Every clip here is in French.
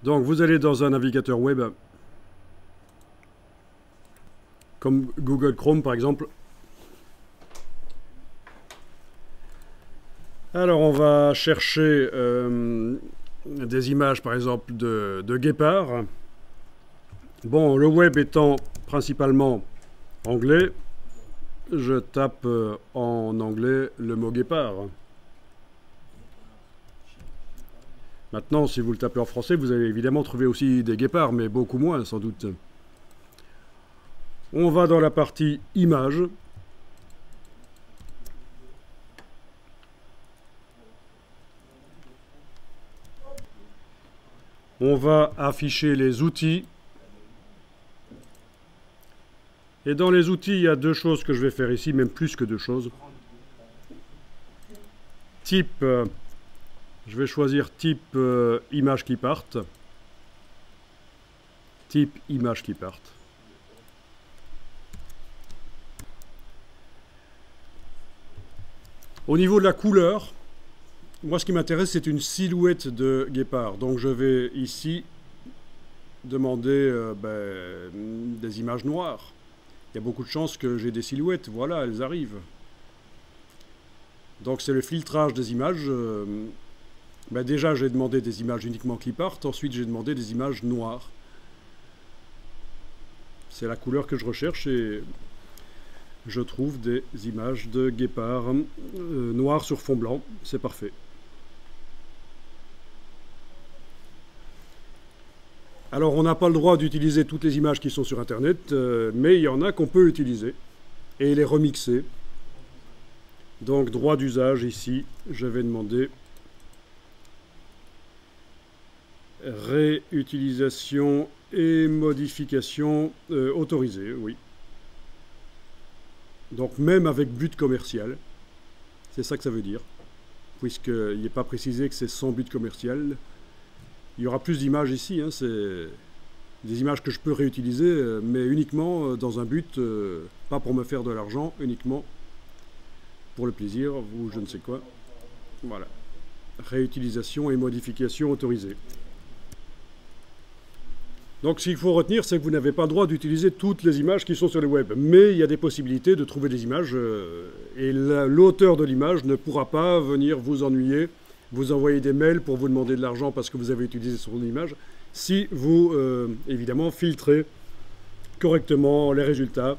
Donc vous allez dans un navigateur web, comme Google Chrome par exemple. Alors on va chercher des images par exemple de guépards. Bon, le web étant principalement anglais, je tape en anglais le mot guépard. Maintenant, si vous le tapez en français, vous allez évidemment trouver aussi des guépards, mais beaucoup moins sans doute. On va dans la partie images. On va afficher les outils. Et dans les outils, il y a deux choses que je vais faire ici, même plus que deux choses. Type, je vais choisir type image qui partent. Type image qui partent. Au niveau de la couleur, moi ce qui m'intéresse c'est une silhouette de guépard. Donc je vais ici demander des images noires. Il y a beaucoup de chances que j'ai des silhouettes, voilà, elles arrivent. Donc c'est le filtrage des images. Déjà j'ai demandé des images uniquement qui partent, ensuite j'ai demandé des images noires. C'est la couleur que je recherche et je trouve des images de guépards noirs sur fond blanc, c'est parfait. Alors on n'a pas le droit d'utiliser toutes les images qui sont sur internet, mais il y en a qu'on peut utiliser et les remixer. Donc droit d'usage ici, je vais demander réutilisation et modification autorisée, oui. Donc même avec but commercial, c'est ça que ça veut dire, puisqu'il n'est pas précisé que c'est sans but commercial. Il y aura plus d'images ici, hein, c'est des images que je peux réutiliser, mais uniquement dans un but, pas pour me faire de l'argent, uniquement pour le plaisir ou je ne sais quoi. Voilà. Réutilisation et modification autorisée. Donc ce qu'il faut retenir, c'est que vous n'avez pas le droit d'utiliser toutes les images qui sont sur le web. Mais il y a des possibilités de trouver des images et l'auteur de l'image ne pourra pas venir vous ennuyer, vous envoyer des mails pour vous demander de l'argent parce que vous avez utilisé son image, si vous, évidemment, filtrez correctement les résultats.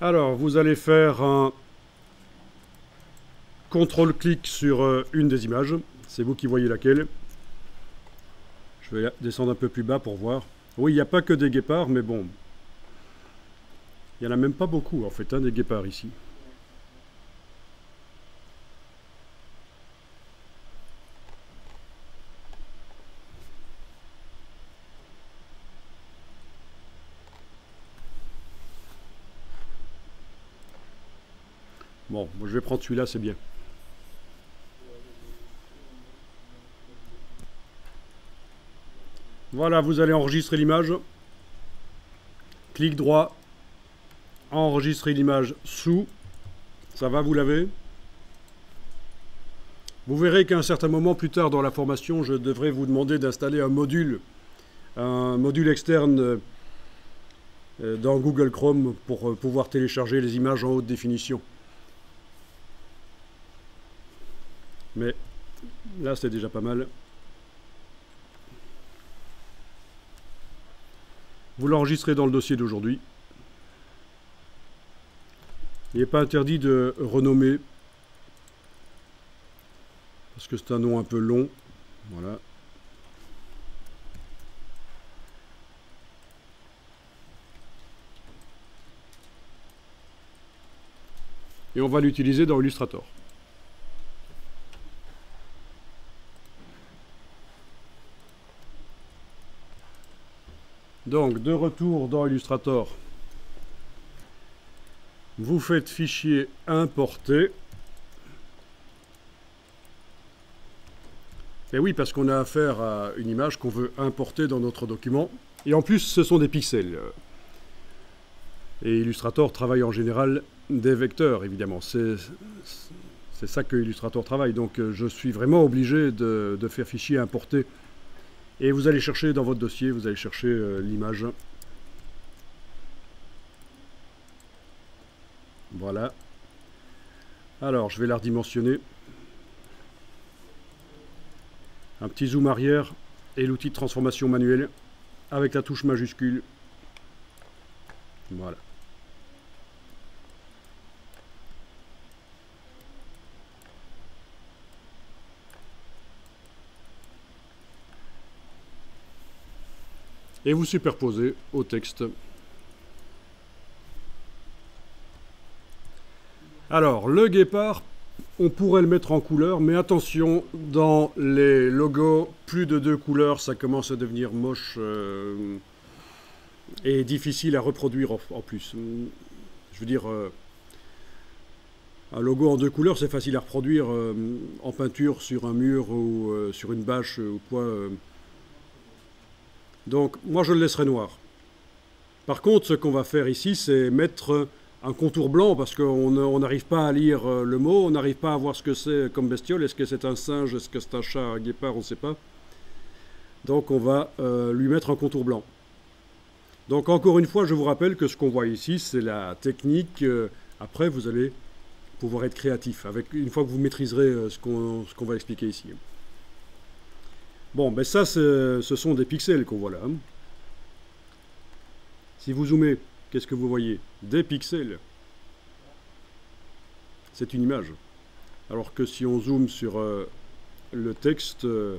Alors, vous allez faire un contrôle-clic sur une des images. C'est vous qui voyez laquelle. Je vais descendre un peu plus bas pour voir. Oui, il n'y a pas que des guépards, mais bon. Il n'y en a même pas beaucoup, en fait, hein, des guépards ici. Bon, je vais prendre celui-là, c'est bien. Voilà, vous allez enregistrer l'image. Clic droit. Enregistrer l'image sous. Ça va, vous l'avez. Vous verrez qu'à un certain moment plus tard dans la formation, je devrais vous demander d'installer un module externe dans Google Chrome pour pouvoir télécharger les images en haute définition. Mais là, c'est déjà pas mal. Vous l'enregistrez dans le dossier d'aujourd'hui. Il n'est pas interdit de renommer, parce que c'est un nom un peu long. Voilà. Et on va l'utiliser dans Illustrator. Donc, de retour dans Illustrator, vous faites fichier importer. Et oui, parce qu'on a affaire à une image qu'on veut importer dans notre document. Et en plus, ce sont des pixels. Et Illustrator travaille en général des vecteurs, évidemment. C'est ça que Illustrator travaille. Donc je suis vraiment obligé de faire fichier importer. Et vous allez chercher dans votre dossier, vous allez chercher l'image. Voilà. Alors, je vais la redimensionner. Un petit zoom arrière et l'outil de transformation manuelle avec la touche majuscule. Voilà. Et vous superposez au texte. Alors, le guépard, on pourrait le mettre en couleur, mais attention, dans les logos, plus de 2 couleurs, ça commence à devenir moche et difficile à reproduire en plus. Je veux dire, un logo en 2 couleurs, c'est facile à reproduire en peinture sur un mur ou sur une bâche ou quoi. Donc, moi, je le laisserai noir. Par contre, ce qu'on va faire ici, c'est mettre un contour blanc, parce qu'on n'arrive pas à lire le mot, on n'arrive pas à voir ce que c'est comme bestiole. Est-ce que c'est un singe, est-ce que c'est un chat, un guépard, on ne sait pas. Donc on va lui mettre un contour blanc. Donc encore une fois, je vous rappelle que ce qu'on voit ici, c'est la technique. Après, vous allez pouvoir être créatif, une fois que vous maîtriserez ce qu'on va expliquer ici. Bon, ben ça, ce sont des pixels qu'on voit là. Si vous zoomez, qu'est-ce que vous voyez? Des pixels. C'est une image. Alors que si on zoome sur le texte, il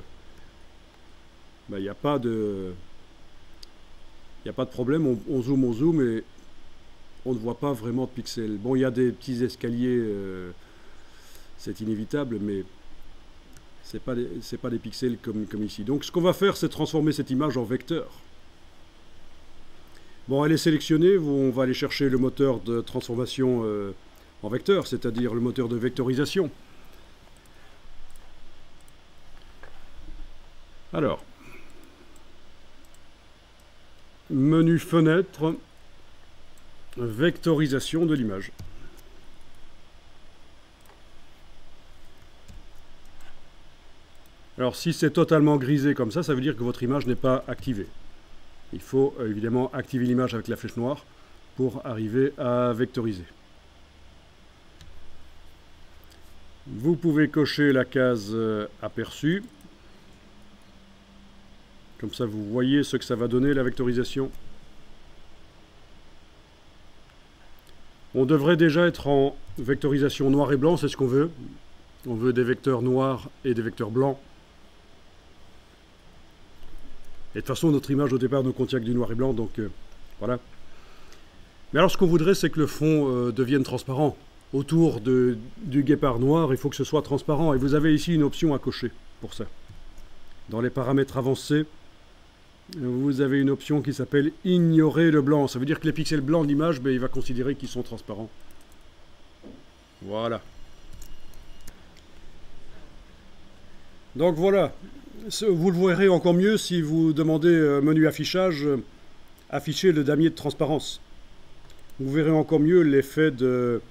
n'y a pas de problème. On zoome et on ne voit pas vraiment de pixels. Bon, il y a des petits escaliers, c'est inévitable, mais c'est pas des pixels comme ici. Donc ce qu'on va faire, c'est transformer cette image en vecteur. Bon, elle est sélectionnée, on va aller chercher le moteur de transformation en vecteur, c'est-à-dire le moteur de vectorisation. Alors, menu fenêtre, vectorisation de l'image. Alors, si c'est totalement grisé comme ça veut dire que votre image n'est pas activée. Il faut évidemment activer l'image avec la flèche noire pour arriver à vectoriser. Vous pouvez cocher la case aperçu. Comme ça, vous voyez ce que ça va donner, la vectorisation. On devrait déjà être en vectorisation noir et blanc, c'est ce qu'on veut. On veut des vecteurs noirs et des vecteurs blancs. Et de toute façon, notre image au départ ne contient que du noir et blanc, donc voilà. Mais alors, ce qu'on voudrait, c'est que le fond devienne transparent. Autour du guépard noir, il faut que ce soit transparent. Et vous avez ici une option à cocher pour ça. Dans les paramètres avancés, vous avez une option qui s'appelle « Ignorer le blanc ». Ça veut dire que les pixels blancs de l'image, il va considérer qu'ils sont transparents. Voilà. Donc voilà. Vous le verrez encore mieux si vous demandez menu affichage, afficher le damier de transparence. Vous verrez encore mieux l'effet de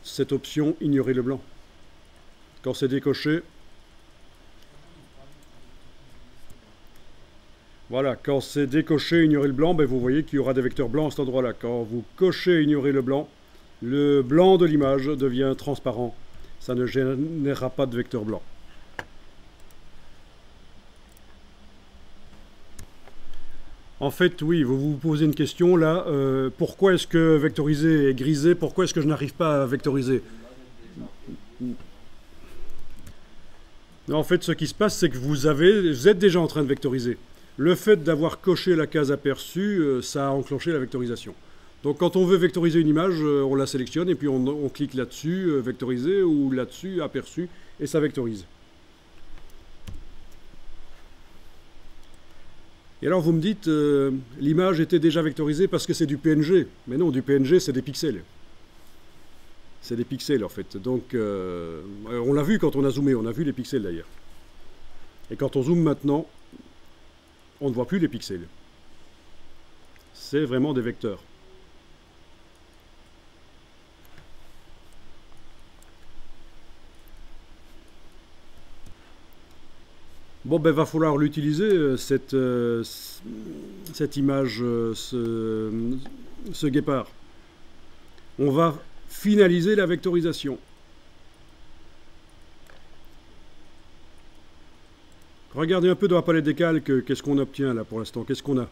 cette option ignorer le blanc. Quand c'est décoché, voilà, quand c'est décoché ignorer le blanc, vous voyez qu'il y aura des vecteurs blancs à cet endroit-là. Quand vous cochez ignorer le blanc de l'image devient transparent. Ça ne générera pas de vecteur blanc. En fait, oui, vous vous posez une question là. Pourquoi est-ce que vectoriser est grisé? Pourquoi est-ce que je n'arrive pas à vectoriser? En fait, ce qui se passe, c'est que vous êtes déjà en train de vectoriser. Le fait d'avoir coché la case aperçue, ça a enclenché la vectorisation. Donc quand on veut vectoriser une image, on la sélectionne et puis on clique là-dessus, vectoriser, ou là-dessus, aperçu, et ça vectorise. Et alors vous me dites, l'image était déjà vectorisée parce que c'est du PNG. Mais non, du PNG, c'est des pixels. C'est des pixels en fait. Donc, on l'a vu quand on a zoomé, on a vu les pixels d'ailleurs. Et quand on zoome maintenant, on ne voit plus les pixels. C'est vraiment des vecteurs. Bon, ben, va falloir l'utiliser, cette image, ce guépard. On va finaliser la vectorisation. Regardez un peu dans la palette des calques, qu'est-ce qu'on obtient là pour l'instant. Qu'est-ce qu'on a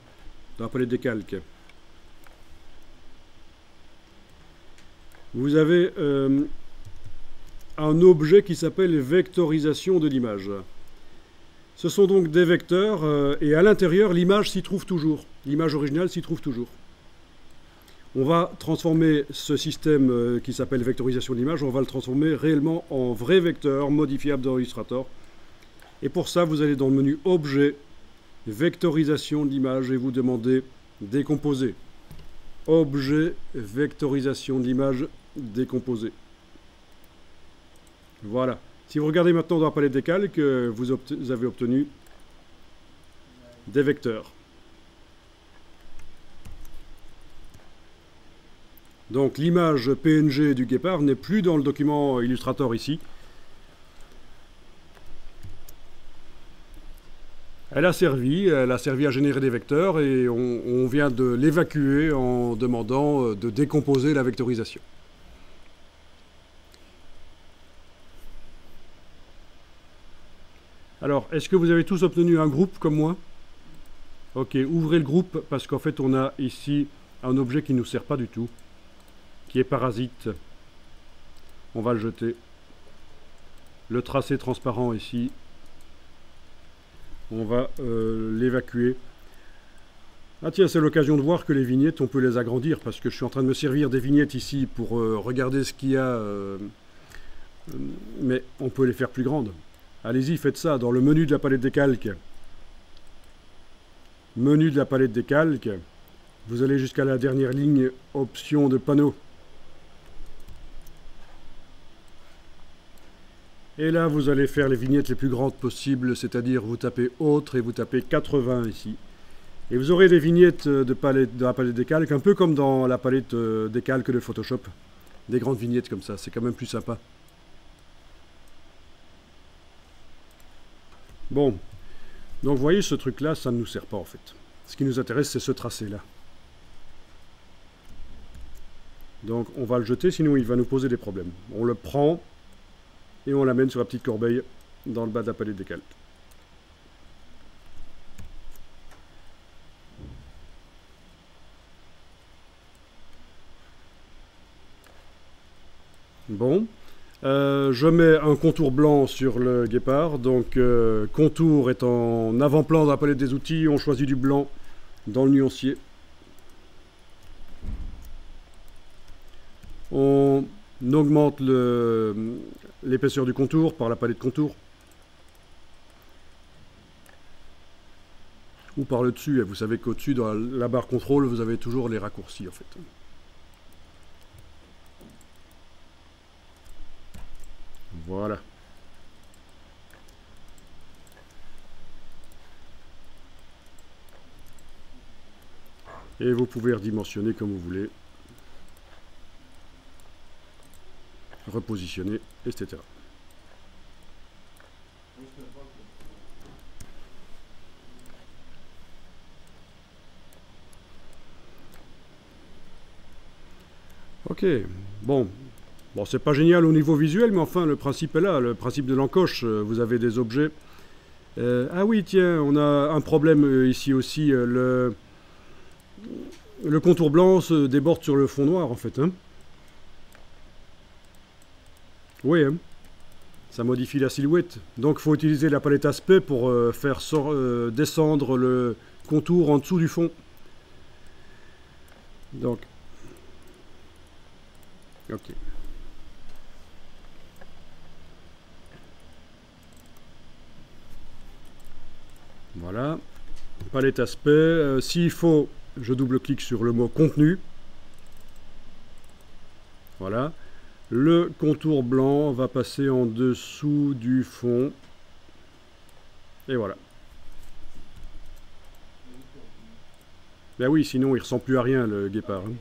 dans la palette des calques? Vous avez un objet qui s'appelle vectorisation de l'image. Ce sont donc des vecteurs et à l'intérieur, l'image s'y trouve toujours. L'image originale s'y trouve toujours. On va transformer ce système qui s'appelle vectorisation de l'image, on va le transformer réellement en vrai vecteur modifiable dans Illustrator. Et pour ça, vous allez dans le menu Objet, Vectorisation de l'image et vous demandez Décomposer. Objet, Vectorisation de l'image, Décomposer. Voilà. Si vous regardez maintenant dans la palette des calques, vous avez obtenu des vecteurs. Donc l'image PNG du guépard n'est plus dans le document Illustrator ici. Elle a servi à générer des vecteurs et on vient de l'évacuer en demandant de décomposer la vectorisation. Alors, est-ce que vous avez tous obtenu un groupe comme moi? Ok, ouvrez le groupe parce qu'en fait on a ici un objet qui ne nous sert pas du tout, qui est parasite. On va le jeter. Le tracé transparent ici. On va l'évacuer. Ah tiens, c'est l'occasion de voir que les vignettes, on peut les agrandir parce que je suis en train de me servir des vignettes ici pour regarder ce qu'il y a. Mais on peut les faire plus grandes. Allez-y, faites ça dans le menu de la palette des calques. Menu de la palette des calques. Vous allez jusqu'à la dernière ligne, option de panneau. Et là, vous allez faire les vignettes les plus grandes possibles, c'est-à-dire vous tapez Autre et vous tapez 80 ici. Et vous aurez des vignettes de la palette des calques, un peu comme dans la palette des calques de Photoshop. Des grandes vignettes comme ça, c'est quand même plus sympa. Bon, donc vous voyez, ce truc-là, ça ne nous sert pas en fait. Ce qui nous intéresse, c'est ce tracé-là. Donc on va le jeter, sinon il va nous poser des problèmes. On le prend et on l'amène sur la petite corbeille dans le bas de la palette des calques. Bon, je mets un contour blanc sur le guépard, donc contour est en avant-plan dans la palette des outils, on choisit du blanc dans le nuancier. On augmente l'épaisseur du contour par la palette contour. Ou par le dessus, vous savez qu'au-dessus, dans la barre contrôle, vous avez toujours les raccourcis en fait. Voilà. Et vous pouvez redimensionner comme vous voulez. Repositionner, etc. Ok, bon, c'est pas génial au niveau visuel, mais enfin le principe est là, le principe de l'encoche, vous avez des objets. Ah oui, tiens, on a un problème ici aussi, le contour blanc se déborde sur le fond noir en fait. Hein. Oui, hein. Ça modifie la silhouette. Donc il faut utiliser la palette aspect pour faire descendre le contour en dessous du fond. Donc, ok. Voilà. Palette aspect. S'il faut, je double-clique sur le mot contenu. Voilà. Le contour blanc va passer en dessous du fond. Et voilà. Ben oui, sinon il ne ressemble plus à rien le guépard. Hein.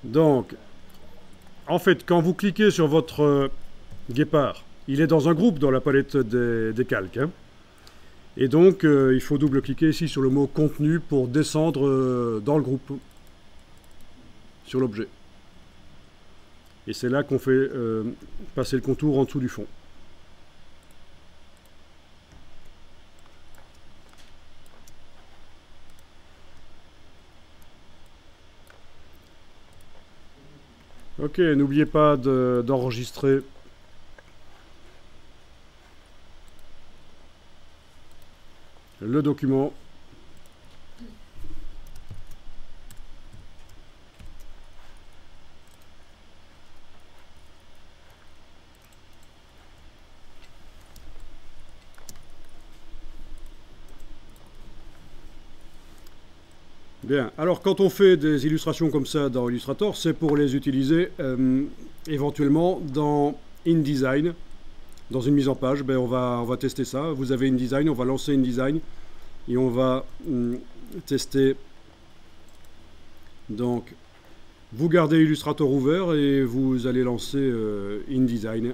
Donc, en fait, quand vous cliquez sur votre guépard, il est dans un groupe dans la palette des calques, hein. Et donc, il faut double-cliquer ici sur le mot contenu pour descendre dans le groupe, sur l'objet. Et c'est là qu'on fait passer le contour en dessous du fond. Ok, n'oubliez pas d'enregistrer le document. Bien, alors quand on fait des illustrations comme ça dans Illustrator, c'est pour les utiliser éventuellement dans InDesign, dans une mise en page. Ben, on va tester ça. Vous avez InDesign, on va lancer InDesign et on va tester. Donc, vous gardez Illustrator ouvert et vous allez lancer InDesign.